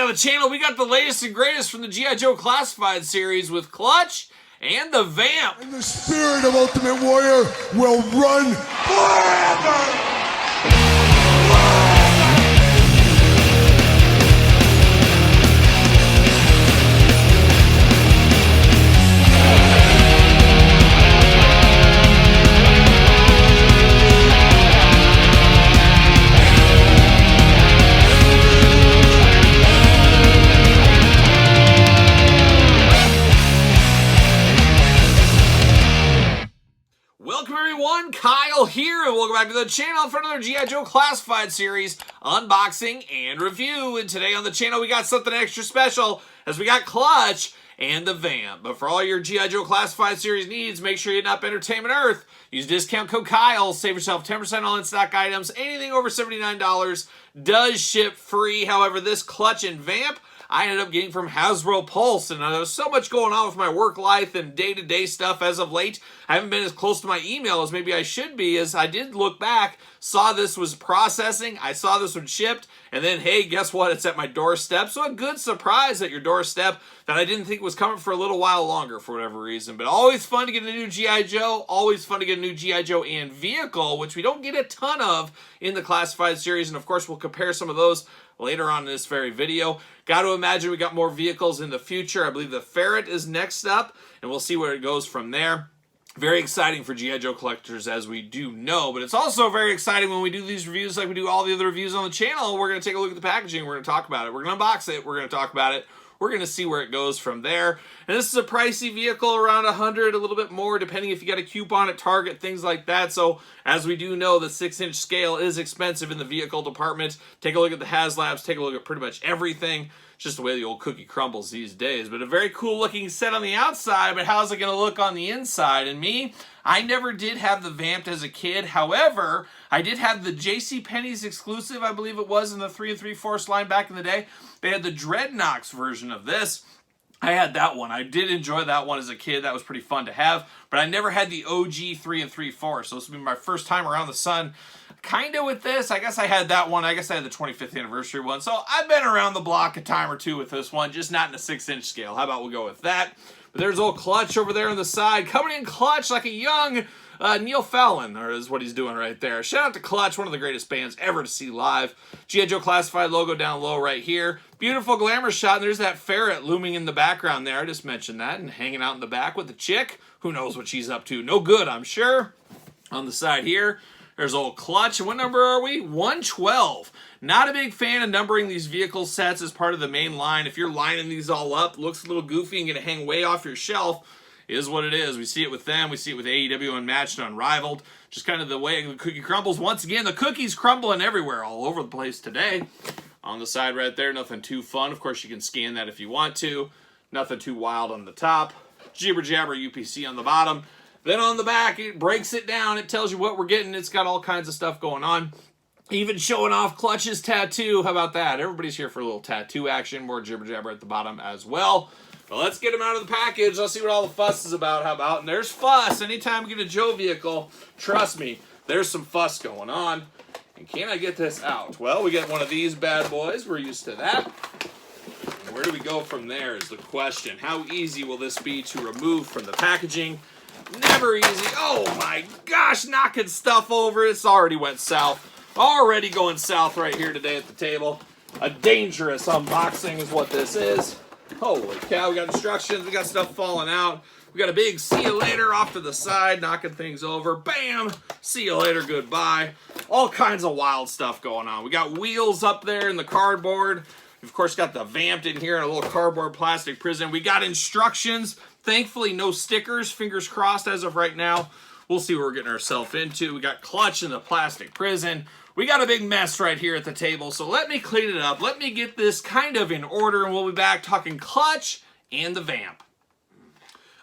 on the channel, we got the latest and greatest from the G.I. Joe Classified series with Clutch and the Vamp. And the spirit of Ultimate Warrior will run forever! Welcome everyone, Kyle here, and welcome back to the channel for another G.I. Joe Classified series unboxing and review. And today on the channel we got something extra special as we got Clutch and the Vamp. But for all your G.I. Joe Classified series needs, make sure you hit up Entertainment Earth. Use discount code Kyle, save yourself 10% on in-stock items. Anything over $79 does ship free. However, this Clutch and Vamp I ended up getting from Hasbro Pulse, and there's so much going on with my work life and day-to-day stuff as of late. I haven't been as close to my email as maybe I should be, as I did look back, saw this was processing, I saw this one shipped, and then, hey, guess what? It's at my doorstep. So a good surprise at your doorstep that I didn't think was coming for a little while longer for whatever reason. But always fun to get a new G.I. Joe, always fun to get a new G.I. Joe and vehicle, which we don't get a ton of in the Classified series, and of course we'll compare some of those later on in this very video. Got to imagine we got more vehicles in the future. I believe the Ferret is next up, and we'll see where it goes from there. Very exciting for G.I. Joe collectors, as we do know, but it's also very exciting when we do these reviews like we do all the other reviews on the channel. We're going to take a look at the packaging. We're going to talk about it. We're going to unbox it. We're going to talk about it. We're going to see where it goes from there. And this is a pricey vehicle, around $100, a little bit more, depending if you got a coupon at Target, things like that. So, as we do know, the 6-inch scale is expensive in the vehicle department. Take a look at the HasLabs. Take a look at pretty much everything. It's just the way the old cookie crumbles these days. But a very cool looking set on the outside, but how's it going to look on the inside? And me, I never did have the Vamp as a kid. However, I did have the JCPenney's exclusive, I believe it was, in the 3 3/4 line back in the day. They had the Dreadnoks version of this. I had that one. I did enjoy that one as a kid. That was pretty fun to have. But I never had the OG 3 3/4. So this will be my first time around the sun kind of with this. I guess I had that one. I guess I had the 25th anniversary one. So I've been around the block a time or two with this one, just not in a 6-inch scale. How about we'll go with that? But there's old Clutch over there on the side, coming in clutch like a young Neil Fallon, or is what he's doing right there. Shout out to Clutch, one of the greatest bands ever to see live. G.I. Joe Classified logo down low right here. Beautiful glamour shot, and there's that Ferret looming in the background there. I just mentioned that, and hanging out in the back with the chick. Who knows what she's up to? No good, I'm sure. On the side here, there's old Clutch. And what number are we? 112. Not a big fan of numbering these vehicle sets as part of the main line. If you're lining these all up, looks a little goofy and going to hang way off your shelf, is what it is. We see it with them. We see it with AEW Unmatched and Unrivaled. Just kind of the way the cookie crumbles. Once again, the cookie's crumbling everywhere, all over the place today. On the side right there, nothing too fun. Of course, you can scan that if you want to. Nothing too wild on the top. Jibber jabber UPC on the bottom. Then on the back, it breaks it down. It tells you what we're getting. It's got all kinds of stuff going on. Even showing off Clutch's tattoo. How about that? Everybody's here for a little tattoo action. More jibber jabber at the bottom as well. But let's get him out of the package. Let's see what all the fuss is about. How about? And there's fuss. Anytime we get a Joe vehicle, trust me, there's some fuss going on. And can I get this out? Well, we get one of these bad boys. We're used to that. And where do we go from there is the question. How easy will this be to remove from the packaging? Never easy. Oh my gosh, knocking stuff over. It's already went south. Already going south right here today at the table. A dangerous unboxing is what this is. Holy cow, we got instructions. We got stuff falling out. We got a big see you later off to the side, knocking things over. Bam! See you later, goodbye. All kinds of wild stuff going on. We got wheels up there in the cardboard. We've, of course, got the Vamp in here in a little cardboard plastic prison. We got instructions. Thankfully, no stickers. Fingers crossed as of right now. We'll see what we're getting ourselves into. We got Clutch in the plastic prison. We got a big mess right here at the table, so let me clean it up. Let me get this kind of in order, and we'll be back talking Clutch and the Vamp.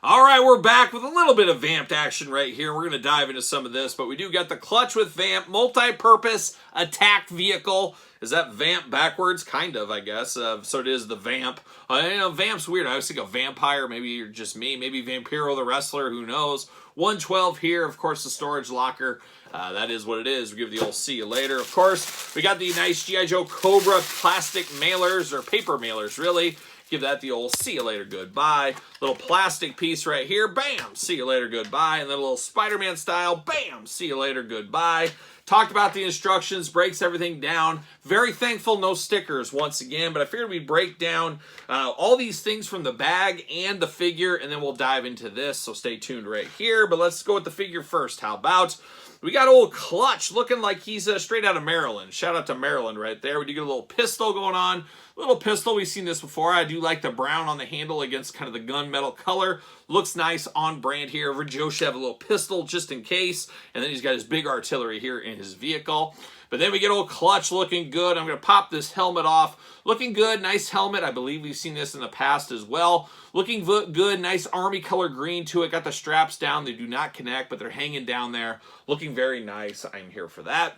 All right, we're back with a little bit of vamped action right here. We're going to dive into some of this, but we do got the Clutch with Vamp, multi-purpose attack vehicle. Is that Vamp backwards? Kind of, I guess. So it is the Vamp. Vamp's weird. I always think of vampire. Maybe you're just me. Maybe Vampiro the wrestler. Who knows? 112 here. Of course, the storage locker. That is what it is. We give the old see you later. Of course, we got the nice G.I. Joe Cobra plastic mailers, or paper mailers, really. Give that the old see you later, goodbye. Little plastic piece right here, bam, see you later, goodbye. And then a little Spider-Man style, bam, see you later, goodbye. Talked about the instructions, breaks everything down. Very thankful, no stickers once again, but I figured we'd break down all these things from the bag and the figure, and then we'll dive into this, so stay tuned right here. But let's go with the figure first. How about... we got old Clutch looking like he's straight out of Maryland. Shout out to Maryland right there. We do get a little pistol going on. Little pistol, we've seen this before. I do like the brown on the handle against kind of the gunmetal color. Looks nice on brand here. Over Joe should have a little pistol just in case. And then he's got his big artillery here in his vehicle. But then we get old Clutch looking good. I'm going to pop this helmet off. Looking good, nice helmet. I believe we've seen this in the past as well. Looking good, nice army color green to it. Got the straps down. They do not connect, but they're hanging down there. Looking very nice. I'm here for that.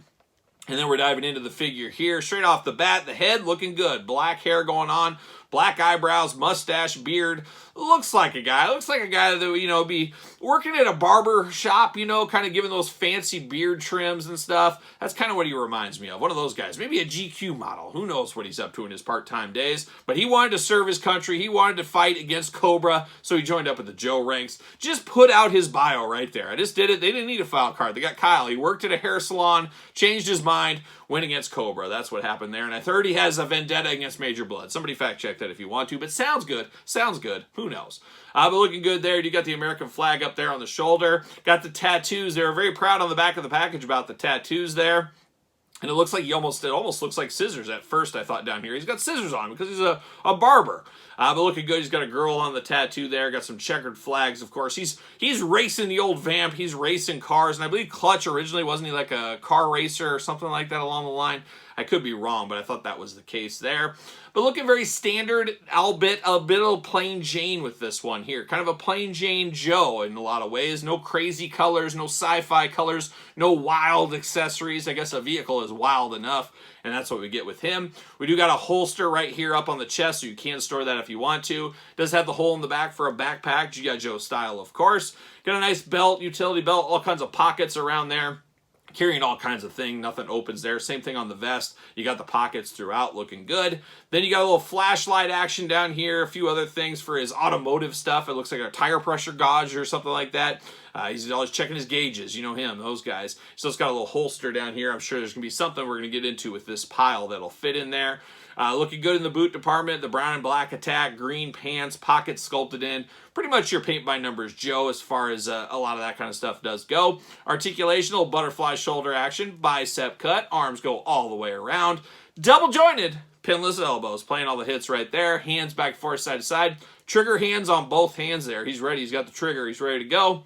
And then we're diving into the figure here. Straight off the bat, the head looking good. Black hair going on. Black eyebrows, mustache, beard. Looks like a guy. Looks like a guy that, you know, be working at a barber shop, you know, kind of giving those fancy beard trims and stuff. That's kind of what he reminds me of. One of those guys. Maybe a GQ model. Who knows what he's up to in his part-time days. But he wanted to serve his country. He wanted to fight against Cobra, so he joined up with the Joe ranks. Just put out his bio right there. I just did it. They didn't need a file card. They got Kyle. He worked at a hair salon, changed his mind, went against Cobra. That's what happened there. And I heard he has a vendetta against Major Blood. Somebody fact check that if you want to, but sounds good. Sounds good. Who knows? But looking good there. You got the American flag up there on the shoulder. Got the tattoos. They were very proud on the back of the package about the tattoos there. And it looks like it almost looks like scissors at first, I thought, down here. He's got scissors on because he's a barber. But looking good. He's got a girl on the tattoo there. Got some checkered flags, of course. He's racing the old Vamp. He's racing cars. And I believe Clutch originally, wasn't he like a car racer or something like that along the line? I could be wrong, but I thought that was the case there. But looking very standard, albeit a bit of a plain Jane with this one here. Kind of a plain Jane Joe in a lot of ways. No crazy colors, no sci-fi colors, no wild accessories. I guess a vehicle is wild enough, and that's what we get with him. We do got a holster right here up on the chest, so you can store that if you want to. Does have the hole in the back for a backpack, G.I. Joe style, of course. Got a nice belt, utility belt, all kinds of pockets around there. Carrying all kinds of things, nothing opens there. Same thing on the vest. You got the pockets throughout, looking good. Then you got a little flashlight action down here, a few other things for his automotive stuff. It looks like a tire pressure gauge or something like that. He's always checking his gauges. You know him, those guys. So it's got a little holster down here. I'm sure there's going to be something we're going to get into with this pile that'll fit in there. Looking good in the boot department. The brown and black attack, green pants, pockets sculpted in. Pretty much your paint by numbers Joe as far as a lot of that kind of stuff does go. Articulation, little butterfly shoulder action, bicep cut, arms go all the way around. Double jointed, pinless elbows, playing all the hits right there. Hands back forth, side to side. Trigger hands on both hands there. He's ready. He's got the trigger. He's ready to go.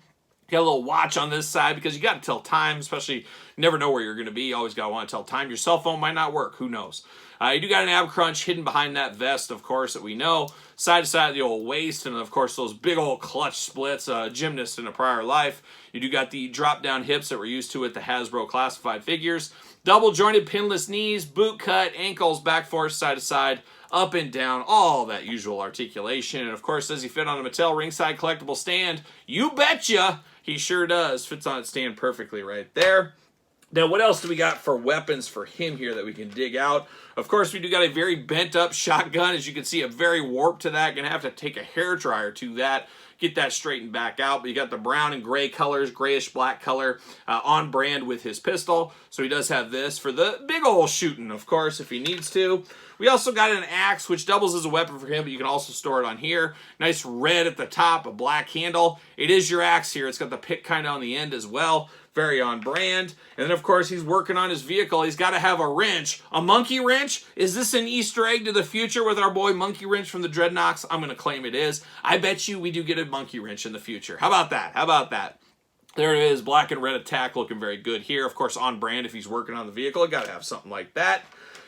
Got a little watch on this side because you got to tell time, especially you never know where you're going to be. You always got to want to tell time. Your cell phone might not work. Who knows? You do got an ab crunch hidden behind that vest, of course, that we know. Side to side of the old waist, and of course those big old clutch splits. Gymnast in a prior life. You do got the drop down hips that we're used to with the Hasbro classified figures. Double jointed pinless knees, boot cut, ankles back forth, side to side, up and down, all that usual articulation. And of course, does he fit on a Mattel ringside collectible stand? You betcha! He sure does. Fits on its stand perfectly right there. Now, what else do we got for weapons for him here that we can dig out? Of course, we do got a very bent-up shotgun. As you can see, a very warp to that. Gonna have to take a hairdryer to that. Get that straightened back out. But you got the brown and gray colors, grayish black color on brand with his pistol. So he does have this for the big old shooting, of course, if he needs to. We also got an axe, which doubles as a weapon for him, but you can also store it on here. Nice red at the top, a black handle. It is your axe here. It's got the pick kind of on the end as well. Very on brand. And then, of course, he's working on his vehicle. He's got to have a wrench. A monkey wrench? Is this an Easter egg to the future with our boy Monkey Wrench from the Dreadnoks? I'm going to claim it is. I bet you we do get a monkey wrench in the future. How about that? How about that? There it is. Black and red attack looking very good here. Of course, on brand if he's working on the vehicle. Got to have something like that.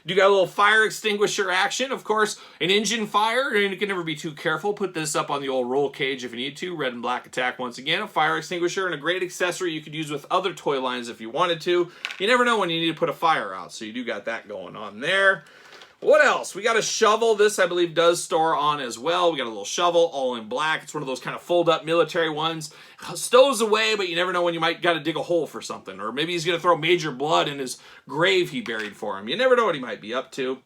You got a little fire extinguisher action. Of course, an engine fire, and you can never be too careful. Put this up on the old roll cage if you need to. Red and black attack once again. A fire extinguisher and a great accessory you could use with other toy lines if you wanted to. You never know when you need to put a fire out, so you do got that going on there. What else? We got a shovel. This, I believe, does store on as well. We got a little shovel, all in black. It's one of those kind of fold-up military ones. Stows away, but you never know when you might got to dig a hole for something. Or maybe he's going to throw major blood in his grave he buried for him. You never know what he might be up to.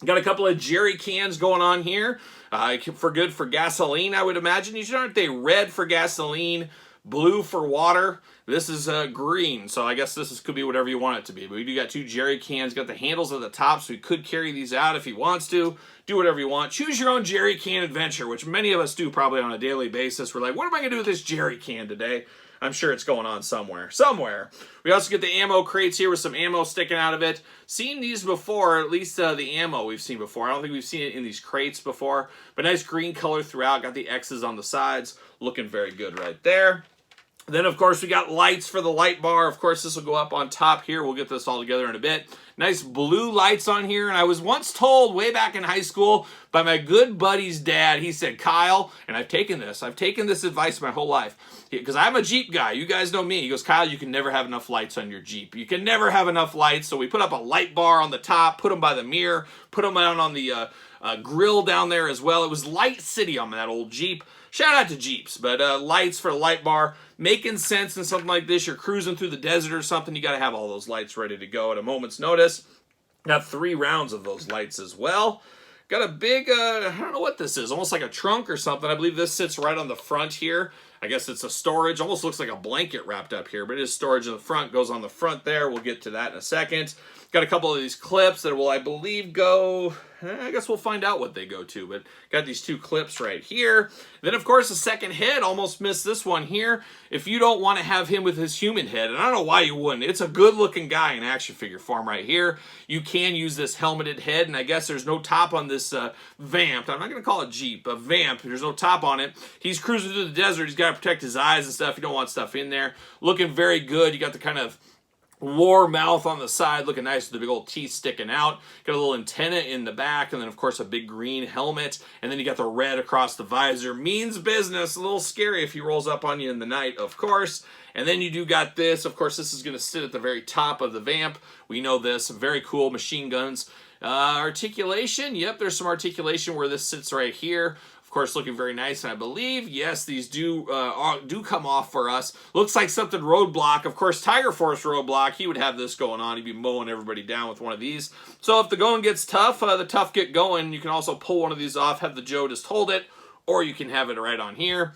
Got a couple of jerry cans going on here. For gasoline, I would imagine. Usually aren't they red for gasoline, blue for water? This is green, so I guess could be whatever you want it to be. But we do got 2 jerry cans, got the handles at the top, so he could carry these out if he wants to. Do whatever you want. Choose your own jerry can adventure, which many of us do probably on a daily basis. We're like, what am I going to do with this jerry can today? I'm sure it's going on somewhere. We also get the ammo crates here with some ammo sticking out of it. Seen these before, at least the ammo we've seen before. I don't think we've seen it in these crates before. But nice green color throughout. Got the X's on the sides. Looking very good right there. Then, of course, we got lights for the light bar. Of course, this will go up on top here. We'll get this all together in a bit. Nice blue lights on here. And I was once told way back in high school by my good buddy's dad, he said, Kyle, and I've taken this advice my whole life. Because I'm a Jeep guy. You guys know me. He goes, Kyle, you can never have enough lights on your Jeep. You can never have enough lights. So we put up a light bar on the top, put them by the mirror, put them out on the grill down there as well. It was Light City on that old Jeep. Shout out to Jeeps, but lights for the light bar, making sense in something like this. You're cruising through the desert or something, you got to have all those lights ready to go at a moment's notice. Got 3 rounds of those lights as well. Got a big, I don't know what this is, almost like a trunk or something. I believe this sits right on the front here. I guess it's a storage, almost looks like a blanket wrapped up here, but it is storage in the front, goes on the front there. We'll get to that in a second. Got a couple of these clips that will, I believe, go, I guess we'll find out what they go to, but got these 2 clips right here. Then, of course, the second head, almost missed this one here. If you don't want to have him with his human head, and I don't know why you wouldn't, it's a good-looking guy in action figure form right here. You can use this helmeted head, and I guess there's no top on this Vamp. I'm not going to call it Jeep, a Vamp. There's no top on it. He's cruising through the desert. He's got to protect his eyes and stuff. You don't want stuff in there. Looking very good. You got the kind of war mouth on the side, looking nice with the big old teeth sticking out. Got a little antenna in the back, and then, of course, a big green helmet. And then you got the red across the visor. Means business. A little scary if he rolls up on you in the night, of course. And then you do got this. Of course, this is going to sit at the very top of the Vamp. We know this. Very cool machine guns. Articulation. Yep, there's some articulation where this sits right here. Of course, looking very nice, and I believe, yes, these do come off for us. Looks like something Roadblock. Of course, Tiger Force Roadblock, he would have this going on. He'd be mowing everybody down with one of these. So if the going gets tough, the tough get going. You can also pull one of these off, have the Joe just hold it, or you can have it right on here.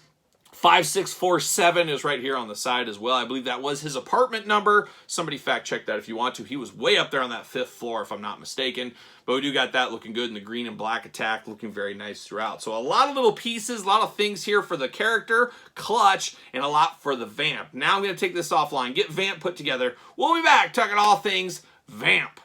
5647 is right here on the side as well. I believe that was his apartment number. Somebody fact check that if you want to. He was way up there on that 5th floor, if I'm not mistaken. But we do got that looking good in the green and black attack, looking very nice throughout. So a lot of little pieces, a lot of things here for the character, Clutch, and a lot for the Vamp. Now I'm going to take this offline, get Vamp put together. We'll be back talking all things Vamp.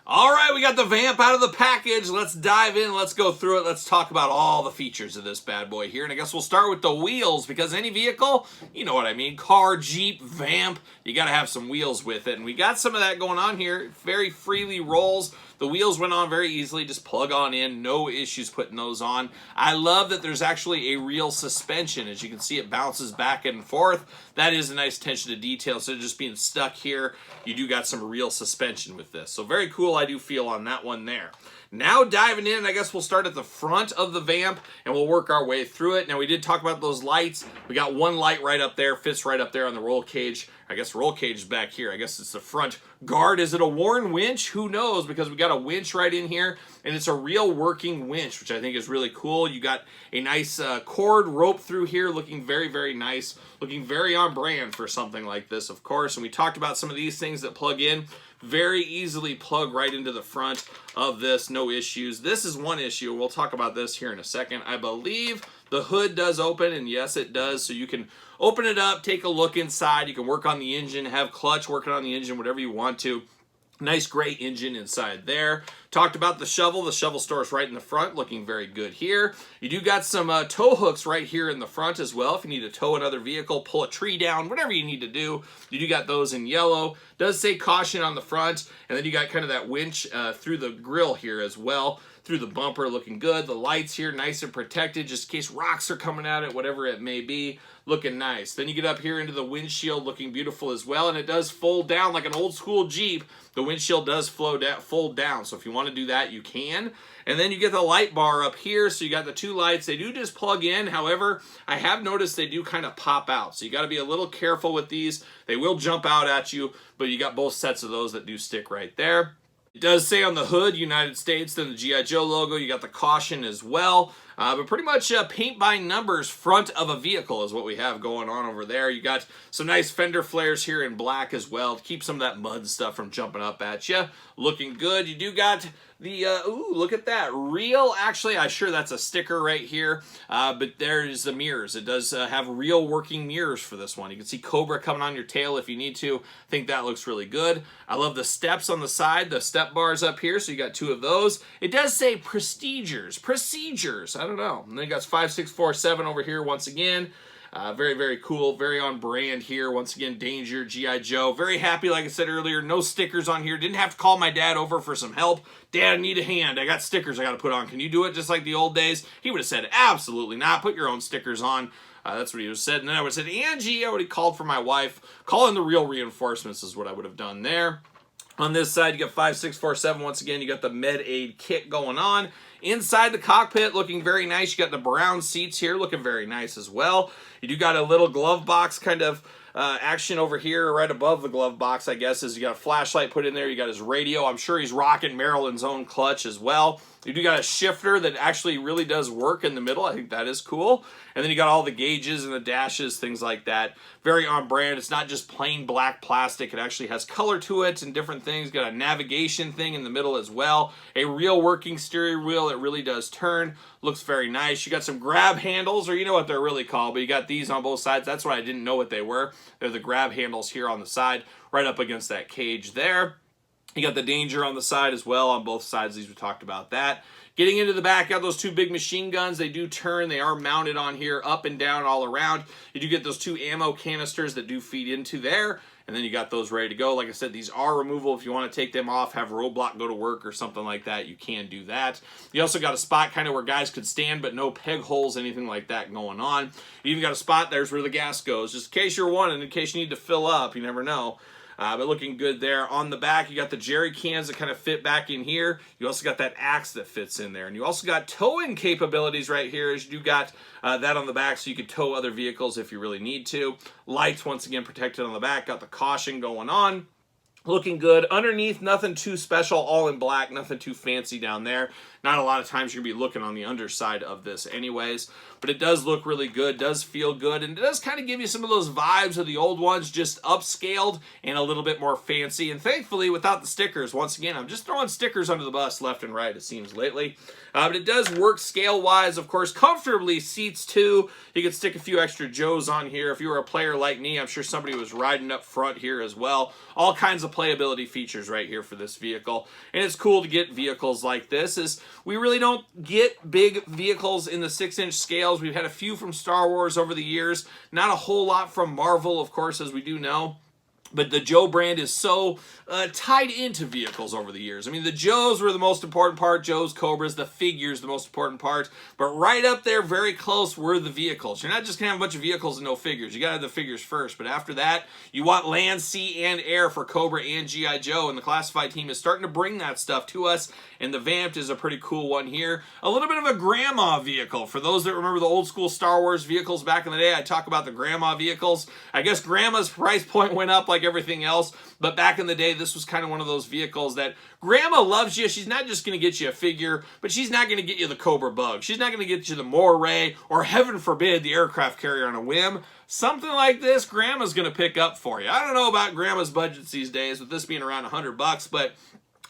All right, we got the Vamp out of the package. Let's dive in. Let's go through it. Let's talk about all the features of this bad boy here. And I guess we'll start with the wheels, because any vehicle, you know what I mean, car, Jeep, Vamp, you got to have some wheels with it. And we got some of that going on here. It very freely rolls. The wheels went on very easily. Just plug on in. No issues putting those on. I love that there's actually a real suspension. As you can see, it bounces back and forth. That is a nice attention to detail. So just being stuck here, you do got some real suspension with this. So very cool, I do feel, on that one there. Now diving in, I guess we'll start at the front of the Vamp and we'll work our way through it. Now we did talk about those lights. We got one light right up there, fits right up there on the roll cage. I guess roll cage is back here. I guess it's the front guard. Is it a worn winch? Who knows? Because we got a winch right in here, and it's a real working winch, which I think is really cool. You got a nice cord rope through here, looking very, very nice, looking very on brand for something like this, of course. And we talked about some of these things that plug in. Very easily plug right into the front of this, no issues. This is one issue. We'll talk about this here in a second. I believe the hood does open, and yes, it does. So you can open it up, take a look inside. You can work on the engine, have Clutch working on the engine, whatever you want to. Nice gray engine inside there. Talked about the shovel. The shovel store is right in the front, looking very good here. You do got some tow hooks right here in the front as well. If you need to tow another vehicle, pull a tree down, whatever you need to do, you do got those in yellow. Does say caution on the front, and then you got kind of that winch through the grill here as well. Through the bumper, looking good. The lights here, nice and protected, just in case rocks are coming at it, whatever it may be. Looking nice. Then you get up here into the windshield, looking beautiful as well, and it does fold down like an old school Jeep. The windshield does fold down, so if you want to do that, you can. And then you get the light bar up here, so you got the two lights. They do just plug in. However, I have noticed they do kind of pop out, so you got to be a little careful with these. They will jump out at you, but you got both sets of those that do stick right there. It does say on the hood, United States, then the G.I. Joe logo. You got the caution as well. But pretty much paint by numbers front of a vehicle is what we have going on over there. You got some nice fender flares here in black as well to keep some of that mud stuff from jumping up at you. Looking good. You do got the, ooh, look at that. Real, actually, I'm sure that's a sticker right here. But there's the mirrors. It does have real working mirrors for this one. You can see Cobra coming on your tail if you need to. I think that looks really good. I love the steps on the side, the step bars up here. So you got two of those. It does say procedures. I don't know. And then you got 5647 over here once again. Very, very cool. Very on brand here. Once again, Danger, G.I. Joe. Very happy, like I said earlier. No stickers on here. Didn't have to call my dad over for some help. Dad, I need a hand. I got stickers I got to put on. Can you do it just like the old days? He would have said, absolutely not. Put your own stickers on. That's what he would have said. And then I would have said, Angie, I would have called for my wife. Call in the real reinforcements is what I would have done there. On this side, you got 5647. Once again, you got the Med Aid kit going on. Inside the cockpit, looking very nice. You got the brown seats here, looking very nice as well. You do got a little glove box kind of action over here, right above the glove box, I guess, is you got a flashlight put in there. You got his radio. I'm sure he's rocking Maryland's own clutch as well. You do got a shifter that actually really does work in the middle. I think that is cool. And then you got all the gauges and the dashes, things like that. Very on brand. It's not just plain black plastic. It actually has color to it and different things. Got a navigation thing in the middle as well. A real working steering wheel that really does turn. Looks very nice. You got some grab handles, or you know what they're really called, but you got these on both sides. That's why I didn't know what they were. They're the grab handles here on the side, right up against that cage there. You got the Danger on the side as well, on both sides. These we talked about that. Getting into the back, got those two big machine guns. They do turn. They are mounted on here, up and down, all around. You do get those two ammo canisters that do feed into there. And then you got those ready to go. Like I said, these are removable. If you want to take them off, have a roadblock, go to work or something like that, you can do that. You also got a spot kind of where guys could stand, but no peg holes, anything like that going on. You even got a spot, there's where the gas goes. Just in case you're wondering, in case you need to fill up, you never know. But looking good there. On the back, you got the jerry cans that kind of fit back in here. You also got that axe that fits in there. And you also got towing capabilities right here, as you do got that on the back, so you can tow other vehicles if you really need to. Lights, once again, protected on the back. Got the caution going on. Looking good. Underneath, nothing too special, all in black, nothing too fancy down there. Not a lot of times you're going to be looking on the underside of this anyways, but it does look really good, does feel good, and it does kind of give you some of those vibes of the old ones, just upscaled and a little bit more fancy, and thankfully without the stickers. Once again, I'm just throwing stickers under the bus left and right, it seems lately. But it does work scale-wise, of course, comfortably. Seats too. You can stick a few extra Joes on here. If you were a player like me, I'm sure somebody was riding up front here as well. All kinds of playability features right here for this vehicle. And it's cool to get vehicles like this. We really don't get big vehicles in the 6-inch scales. We've had a few from Star Wars over the years. Not a whole lot from Marvel, of course, as we do know. But the Joe brand is so tied into vehicles over the years. I mean, the Joes were the most important part. Joes, Cobras, the figures, the most important part. But right up there, very close, were the vehicles. You're not just going to have a bunch of vehicles and no figures. You got to have the figures first. But after that, you want land, sea, and air for Cobra and G.I. Joe. And the classified team is starting to bring that stuff to us. And the Vamp is a pretty cool one here. A little bit of a grandma vehicle. For those that remember the old school Star Wars vehicles back in the day, I talk about the grandma vehicles. I guess grandma's price point went up like everything else. But back in the day, this was kind of one of those vehicles that grandma loves you. She's not just going to get you a figure, but she's not going to get you the Cobra Bug. She's not going to get you the Moray, or heaven forbid, the aircraft carrier on a whim. Something like this, grandma's going to pick up for you. I don't know about grandma's budgets these days, with this being around $100, but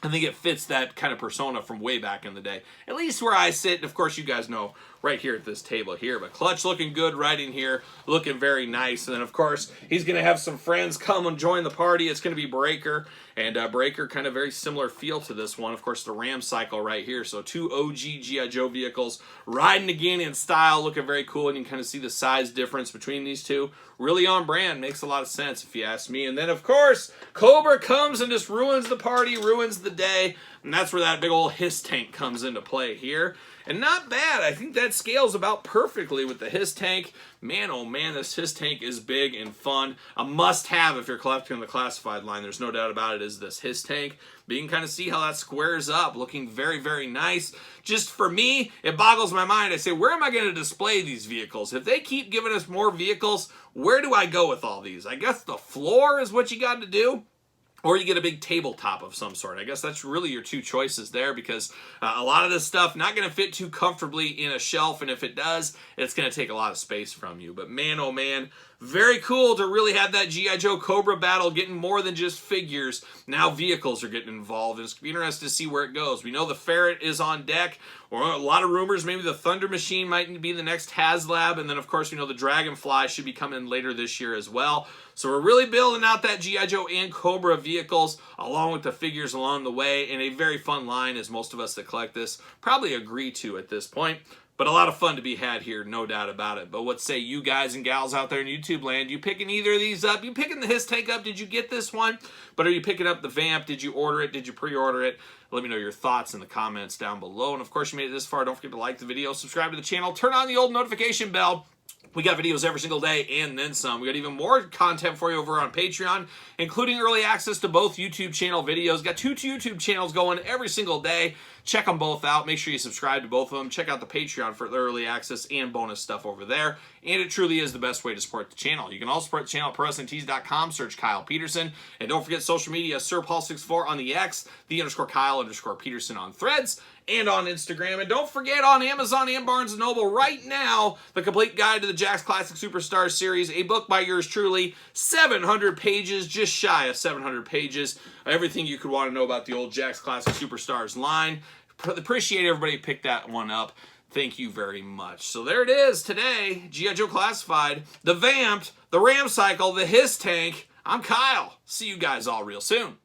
I think it fits that kind of persona from way back in the day. At least where I sit, and of course you guys know right here at this table here. But Clutch looking good right in here, looking very nice. And then of course he's going to have some friends come and join the party. It's going to be Breaker, and Breaker kind of very similar feel to this one. Of course the Ram cycle right here. So two OG G.I. Joe vehicles riding again in style, looking very cool. And you can kind of see the size difference between these two. Really on brand, makes a lot of sense if you ask me. And then of course Cobra comes and just ruins the party, ruins the day, and that's where that big old hiss tank comes into play here. And not bad. I think that scales about perfectly with the hiss tank. Man, oh man, this hiss tank is big and fun. A must-have if you're collecting the classified line. There's no doubt about it, is this hiss tank. But you can kind of see how that squares up, looking very, very nice. Just for me, it boggles my mind. I say, where am I going to display these vehicles? If they keep giving us more vehicles, where do I go with all these? I guess the floor is what you got to do. Or you get a big tabletop of some sort. I guess that's really your two choices there, because a lot of this stuff not going to fit too comfortably in a shelf, and if it does, it's going to take a lot of space from you. But man, oh man, very cool to really have that G.I. Joe Cobra battle getting more than just figures. Now vehicles are getting involved, and it's going to be interesting to see where it goes. We know the Ferret is on deck, or a lot of rumors, maybe the Thunder Machine might be the next HasLab, and then of course we know the Dragonfly should be coming later this year as well. So we're really building out that G.I. Joe and Cobra vehicles along with the figures along the way, and a very fun line, as most of us that collect this probably agree to at this point. But a lot of fun to be had here, no doubt about it. But what say you guys and gals out there in YouTube land? You picking either of these up? You picking the hiss tank up? Did you get this one? But are you picking up the Vamp? Did you order it? Did you pre-order it? Let me know your thoughts in the comments down below. And of course, you made it this far. Don't forget to like the video, subscribe to the channel, turn on the old notification bell. We got videos every single day and then some. We got even more content for you over on Patreon, including early access to both YouTube channel videos. Got two YouTube channels going every single day. Check them both out. Make sure you subscribe to both of them. Check out the Patreon for the early access and bonus stuff over there. And it truly is the best way to support the channel. You can also support the channel at ProWrestlingTees.com. Search Kyle Peterson. And don't forget social media, SirPaul64 on the X, _Kyle_Peterson on Threads, and on Instagram. And don't forget, on Amazon and Barnes & Noble right now, the complete guide to the Jakks Classic Superstars series, a book by yours truly, 700 pages, just shy of 700 pages. Everything you could want to know about the old Jakks Classic Superstars line. Appreciate everybody who picked that one up. Thank you very much. So there it is today. G.I. Joe Classified, the Vamp, the Ram Cycle, the Hiss Tank. I'm Kyle. See you guys all real soon.